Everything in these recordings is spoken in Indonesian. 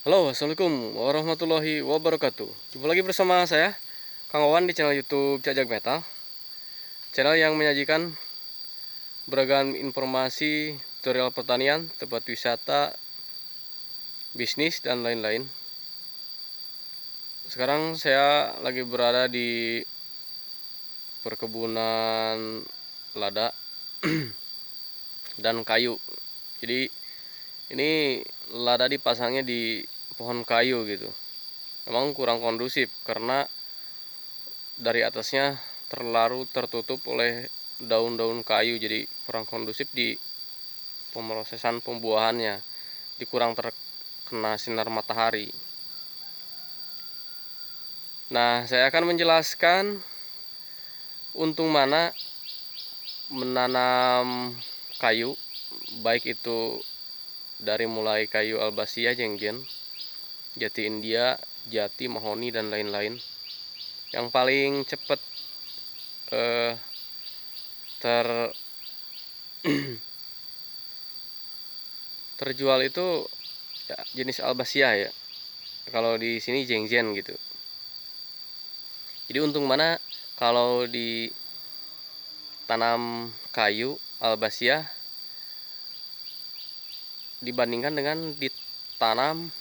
Halo, assalamualaikum warahmatullahi wabarakatuh. Jumpa lagi bersama saya, Kang Wawan di channel YouTube Cajak Metal. Channel yang menyajikan beragam informasi, tutorial pertanian, tempat wisata, bisnis, dan lain-lain. Sekarang saya lagi berada di perkebunan lada dan kayu. Jadi ini lada dipasangnya di pohon kayu gitu. Memang kurang kondusif karena dari atasnya terlalu tertutup oleh daun-daun kayu, jadi kurang kondusif di pemrosesan pembuahannya, di kurang terkena sinar matahari. Nah, saya akan menjelaskan untung mana menanam kayu, baik itu dari mulai kayu albasia, jengjen, jati India, jati, mahoni, dan lain-lain. Yang paling cepat ter terjual itu ya, jenis albasia ya. Kalau di sini jengjen gitu. Jadi untung mana kalau ditanam kayu albasia dibandingkan dengan ditanam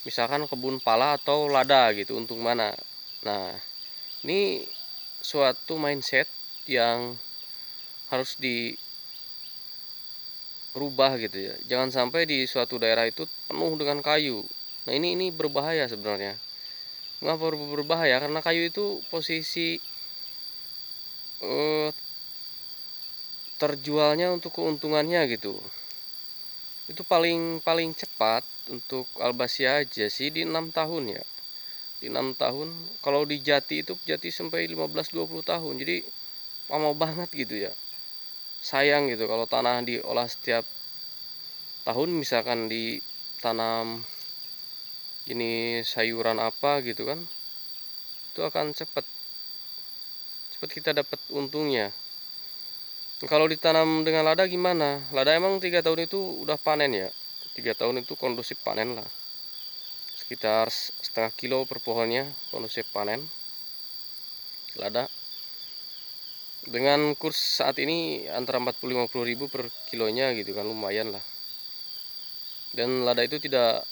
misalkan kebun pala atau lada gitu, untung mana. Nah, ini suatu mindset yang harus dirubah gitu ya. Jangan sampai di suatu daerah itu penuh dengan kayu. Nah, ini berbahaya sebenarnya. Mengapa berbahaya? Karena kayu itu posisi terjualnya untuk keuntungannya gitu. Itu paling cepat untuk albasia aja sih di 6 tahun ya. Di 6 tahun, kalau di jati itu jati sampai 15-20 tahun. Jadi lama banget gitu ya. Sayang gitu kalau tanah diolah setiap tahun, misalkan ditanam jenis sayuran apa gitu kan, itu akan cepat kita dapat untungnya. Kalau ditanam dengan lada gimana? Lada emang 3 tahun itu udah panen ya. 3 tahun itu kondusif panen lah. Sekitar setengah kilo per pohonnya kondusif panen lada. Dengan kurs saat ini antara 40-50 ribu per kilonya gitu kan, lumayan lah. Dan lada itu tidak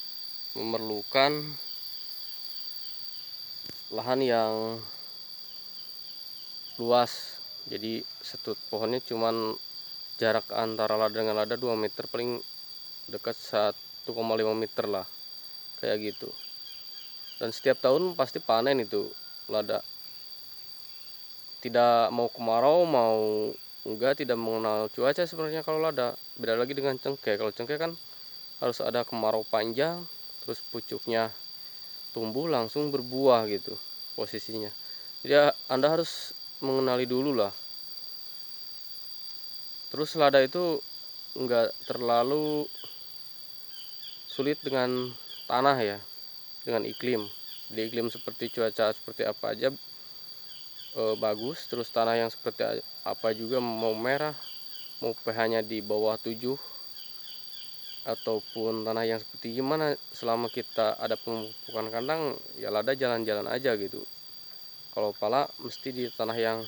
memerlukan lahan yang luas. Jadi setut pohonnya cuman jarak antara lada dengan lada 2 meter, paling dekat 1,5 meter lah, kayak gitu. Dan setiap tahun pasti panen itu lada. Tidak mau kemarau mau enggak, tidak mengenal cuaca sebenarnya kalau lada. Beda lagi dengan cengkeh. Kalau cengkeh kan harus ada kemarau panjang, terus pucuknya tumbuh langsung berbuah gitu posisinya. Jadi Anda harus mengenali dulu lah. Terus lada itu enggak terlalu sulit dengan tanah ya, dengan iklim. Di iklim seperti cuaca seperti apa aja bagus. Terus tanah yang seperti apa juga, mau merah, mau pH-nya di bawah 7, ataupun tanah yang seperti gimana, selama kita ada pemupukan kandang ya lada jalan-jalan aja gitu. Kalau pala mesti di tanah yang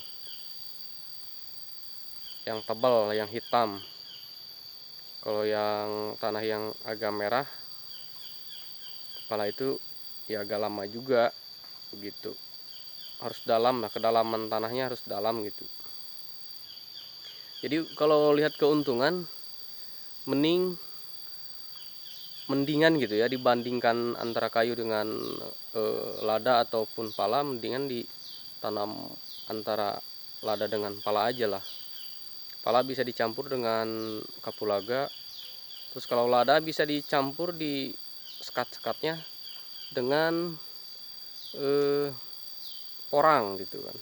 tebal, yang hitam. Kalau yang tanah yang agak merah, pala itu ya agak lama juga begitu. Harus dalam lah, kedalaman tanahnya harus dalam gitu. Jadi kalau lihat keuntungan, mendingan gitu ya, dibandingkan antara kayu dengan lada ataupun pala, mendingan ditanam antara lada dengan pala aja lah. Pala bisa dicampur dengan kapulaga. Terus kalau lada bisa dicampur di sekat-sekatnya dengan porang gitu kan.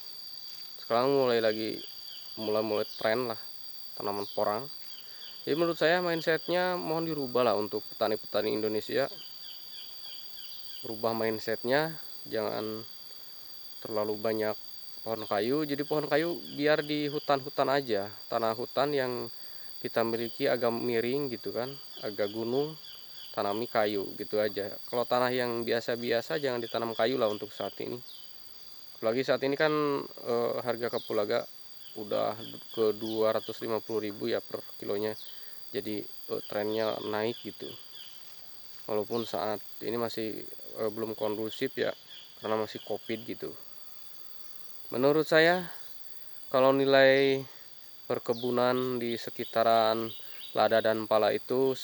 Sekarang mulai tren lah tanaman porang. Jadi menurut saya mindsetnya mohon dirubah lah untuk petani-petani Indonesia. Rubah mindsetnya, jangan terlalu banyak pohon kayu. Jadi pohon kayu biar di hutan-hutan aja, tanah hutan yang kita miliki agak miring gitu kan, agak gunung. tanami kayu gitu aja. Kalau tanah yang biasa-biasa jangan ditanam kayu lah untuk saat ini. Apalagi saat ini kan harga kapulaga udah ke 250.000 ya per kilonya. Jadi trennya naik gitu. Walaupun saat ini masih belum kondusif ya, karena masih Covid gitu. Menurut saya kalau nilai perkebunan di sekitaran lada dan pala itu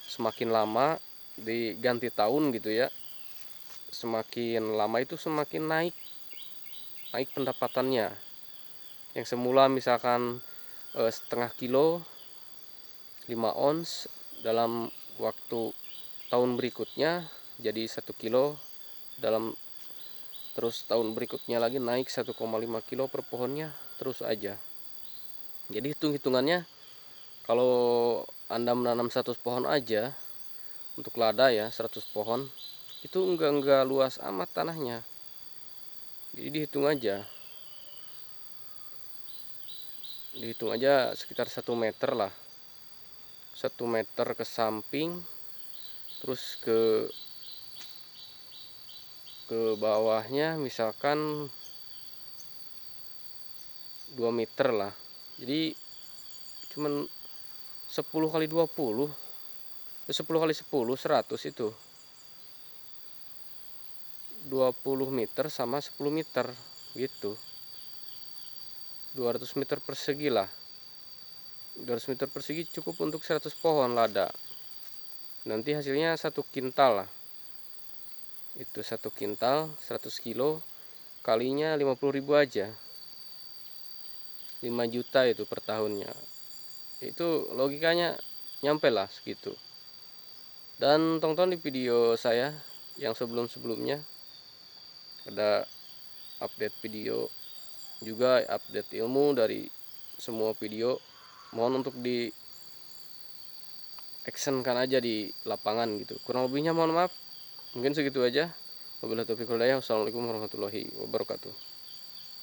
semakin lama diganti tahun gitu ya, semakin lama itu semakin naik pendapatannya. Yang semula misalkan setengah kilo 5 ons, dalam waktu tahun berikutnya jadi 1 kilo, terus tahun berikutnya lagi naik 1,5 kilo per pohonnya, terus aja. Jadi hitung-hitungannya kalau Anda menanam 100 pohon aja untuk lada ya, 100 pohon itu enggak luas amat tanahnya. Jadi dihitung aja sekitar 1 meter lah, 1 meter ke samping, terus ke bawahnya misalkan 2 meter lah. Jadi cuman 10 kali 20, 10 kali 10, 100 itu 20 meter sama 10 meter gitu, 200 meter persegi lah. 200 meter persegi cukup untuk 100 pohon lada. Nanti hasilnya 1 kintal lah. Itu 1 kintal 100 kilo kalinya 50.000 aja, 5 juta itu per tahunnya. Itu logikanya nyampe lah segitu. Dan tonton di video saya yang sebelum-sebelumnya, ada update video juga, update ilmu dari semua video. Mohon untuk di actionkan aja di lapangan gitu. Kurang lebihnya mohon maaf. Mungkin segitu aja. Wabillahi taufiq wal hidayah. Wassalamualaikum warahmatullahi wabarakatuh.